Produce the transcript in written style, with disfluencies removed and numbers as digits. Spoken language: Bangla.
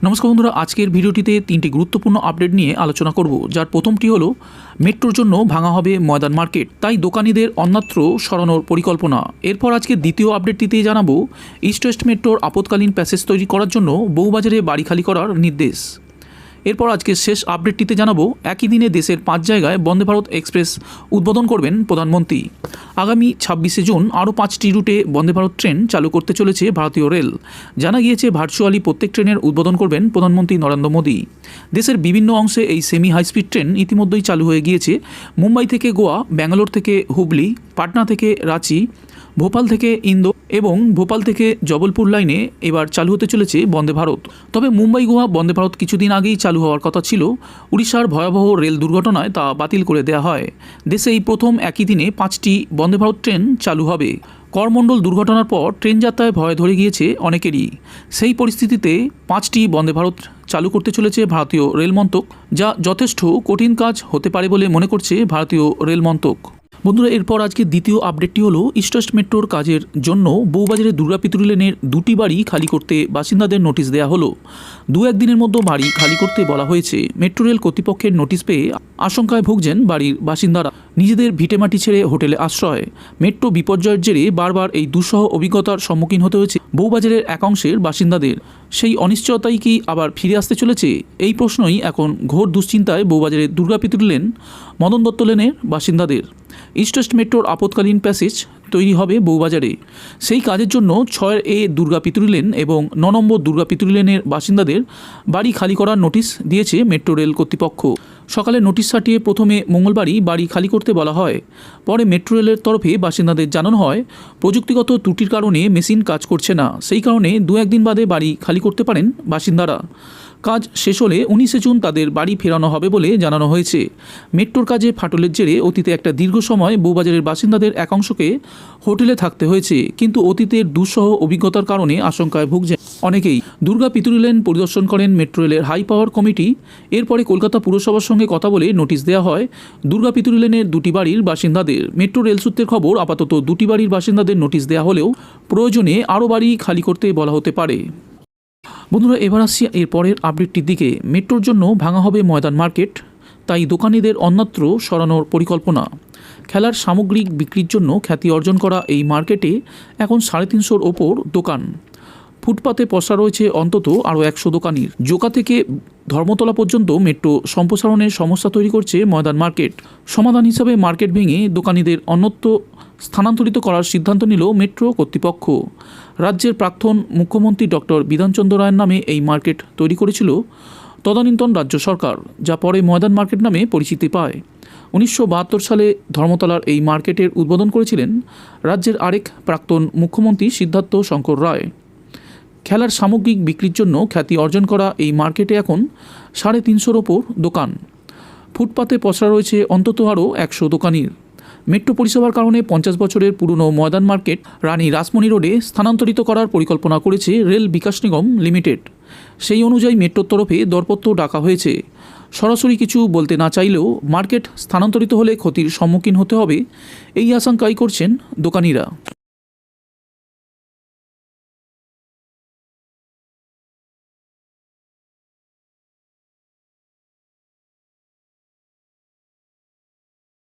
নমস্কার বন্ধুরা, আজকের ভিডিওটিতে তিনটি গুরুত্বপূর্ণ আপডেট নিয়ে আলোচনা করব। যার প্রথমটি হলো মেট্রোর জন্য ভাঙা হবে ময়দান মার্কেট, তাই দোকানিদের অন্যত্র সরানোর পরিকল্পনা। এরপর আজকে দ্বিতীয় আপডেটটিতে জানাবো ইস্ট ওয়েস্ট মেট্রোর আপৎকালীন প্যাসেজ তৈরি করার জন্য বউবাজারে বাড়ি খালি করার নির্দেশ। এরপর আজকে শেষ আপডেটটিতে জানাবো একই দিনে দেশের 5 জায়গায় বন্দে ভারত এক্সপ্রেস উদ্বোধন করবেন প্রধানমন্ত্রী। আগামী 26শে জুন আরও 5টি রুটে বন্দে ভারত ট্রেন চালু করতে চলেছে ভারতীয় রেল। জানা গিয়েছে ভার্চুয়ালি প্রত্যেক ট্রেনের উদ্বোধন করবেন প্রধানমন্ত্রী নরেন্দ্র মোদী। দেশের বিভিন্ন অংশে এই সেমি হাইস্পিড ট্রেন ইতিমধ্যেই চালু হয়ে গিয়েছে। মুম্বাই থেকে গোয়া, ব্যাঙ্গালোর থেকে হুবলি, পাটনা থেকে রাঁচি, ভোপাল থেকে ইন্দোর এবং ভোপাল থেকে জবলপুর লাইনে এবার চালু হতে চলেছে বন্দে ভারত। তবে মুম্বাই গোয়া বন্দে ভারত কিছুদিন আগেই চালু হওয়ার কথা ছিল। উড়িষ্যার ভয়াবহ রেল দুর্ঘটনায় তা বাতিল করে দেওয়া হয়। দেশে এই প্রথম একই দিনে 5টি বন্দে ভারত ট্রেন চালু হবে। করমণ্ডল দুর্ঘটনার পর ট্রেন যাত্রায় ভয় ধরে গিয়েছে অনেকেরই। সেই পরিস্থিতিতে 5টি বন্দে ভারত চালু করতে চলেছে ভারতীয় রেল মন্ত্রক, যা যথেষ্ট কঠিন কাজ হতে পারে বলে মনে করছে ভারতীয় রেল মন্ত্রক। বন্ধুরা, এরপর আজকে দ্বিতীয় আপডেটটি হলো ইস্ট ওয়েস্ট মেট্রোর কাজের জন্য বউবাজারের দুর্গাপিতুরি লেনের 2টি বাড়ি খালি করতে বাসিন্দাদের নোটিশ দেওয়া হলো। 2-1 দিনের মধ্যে বাড়ি খালি করতে বলা হয়েছে। মেট্রো রেল কর্তৃপক্ষের নোটিশ পেয়ে আশঙ্কায় ভুগছেন বাড়ির বাসিন্দারা। নিজেদের ভিটেমাটি ছেড়ে হোটেলে আশ্রয়। মেট্রো বিপর্যয়ের জেরে বারবার এই দুঃসহ অভিজ্ঞতার সম্মুখীন হতে হয়েছে বউবাজারের এক অংশের বাসিন্দাদের। সেই অনিশ্চয়তাই কি আবার ফিরে আসতে চলেছে? এই প্রশ্নই এখন ঘোর দুশ্চিন্তায় বউবাজারের দুর্গাপিতুরি লেন, মদন দত্ত লেনের বাসিন্দাদের। ইস্ট ওয়েস্ট মেট্রোর আপৎকালীন প্যাসেজ তৈরি হবে বউবাজারে। সেই কাজের জন্য 6A দুর্গাপিতুরি লেন এবং 9 নম্বর দুর্গাপিতুরি লেনের বাসিন্দাদের বাড়ি খালি করার নোটিশ দিয়েছে মেট্রো রেল কর্তৃপক্ষ। সকালে নোটিশ ছাটিয়ে প্রথমে মঙ্গলবারই বাড়ি খালি করতে বলা হয়। পরে মেট্রো রেলের তরফে বাসিন্দাদের জানানো হয় প্রযুক্তিগত ত্রুটির কারণে মেশিন কাজ করছে না, সেই কারণে 2-1 দিন বাদে বাড়ি খালি করতে পারেন বাসিন্দারা। কাজ শেষ হলে 19শে জুন তাদের বাড়ি ফেরানো হবে বলে জানানো হয়েছে। মেট্রোর কাজে ফাটলের জেরে অতীতে একটা দীর্ঘ সময় বউবাজারের বাসিন্দাদের একাংশকে হোটেলে থাকতে হয়েছে, কিন্তু অতীতের দুঃসহ অভিজ্ঞতার কারণে আশঙ্কায় ভুগছেন অনেকেই। দুর্গাপিতুরি লেন পরিদর্শন করেন মেট্রো রেলের হাই পাওয়ার কমিটি। এরপরে কলকাতা পুরসভার সঙ্গে কথা বলে নোটিশ দেওয়া হয় দুর্গাপিতুরি লেনের 2টি বাড়ির বাসিন্দাদের। মেট্রো রেল সূত্রের খবর, আপাতত 2টি বাড়ির বাসিন্দাদের নোটিশ দেওয়া হলেও প্রয়োজনে আরও বাড়ি খালি করতে বলা হতে পারে। বন্ধুরা, এবার আসছি এর পরের আপডেটটির দিকে। মেট্রোর জন্য ভাঙা হবে ময়দান মার্কেট, তাই দোকানিদের অন্যত্র সরানোর পরিকল্পনা। খেলার সামগ্রিক বিক্রির জন্য খ্যাতি অর্জন করা এই মার্কেটে এখন 350-র ওপর দোকান। ফুটপাতে পসরা রয়েছে অন্তত আরও 100 দোকানির। জোকা থেকে ধর্মতলা পর্যন্ত মেট্রো সম্প্রসারণের সমস্যা তৈরি করছে ময়দান মার্কেট। সমাধান হিসাবে মার্কেট ভেঙে দোকানিদের অন্যত্র স্থানান্তরিত করার সিদ্ধান্ত নিল মেট্রো কর্তৃপক্ষ। রাজ্যের প্রাক্তন মুখ্যমন্ত্রী ডক্টর বিধানচন্দ্র রায়ের নামে এই মার্কেট তৈরি করেছিল তদানীন্তন রাজ্য সরকার, যা পরে ময়দান মার্কেট নামে পরিচিতি পায়। 1972 সালে ধর্মতলার এই মার্কেটের উদ্বোধন করেছিলেন রাজ্যের আরেক প্রাক্তন মুখ্যমন্ত্রী সিদ্ধার্থ শঙ্কর রায়। খেলার সামগ্রিক বিক্রির জন্য খ্যাতি অর্জন করা এই মার্কেটে এখন 350-র ওপর দোকান। ফুটপাতে পসরা রয়েছে অন্তত আরও 100 দোকানির। মেট্রো পরিষেবার কারণে 50 বছরের পুরনো ময়দান মার্কেট রানী রাসমণি রোডে স্থানান্তরিত করার পরিকল্পনা করেছে রেল বিকাশ নিগম লিমিটেড। সেই অনুযায়ী মেট্রোর তরফে দরপত্র ডাকা হয়েছে। সরাসরি কিছু বলতে না চাইলেও মার্কেট স্থানান্তরিত হলে ক্ষতির সম্মুখীন হতে হবে, এই আশঙ্কাই করছেন দোকানিরা।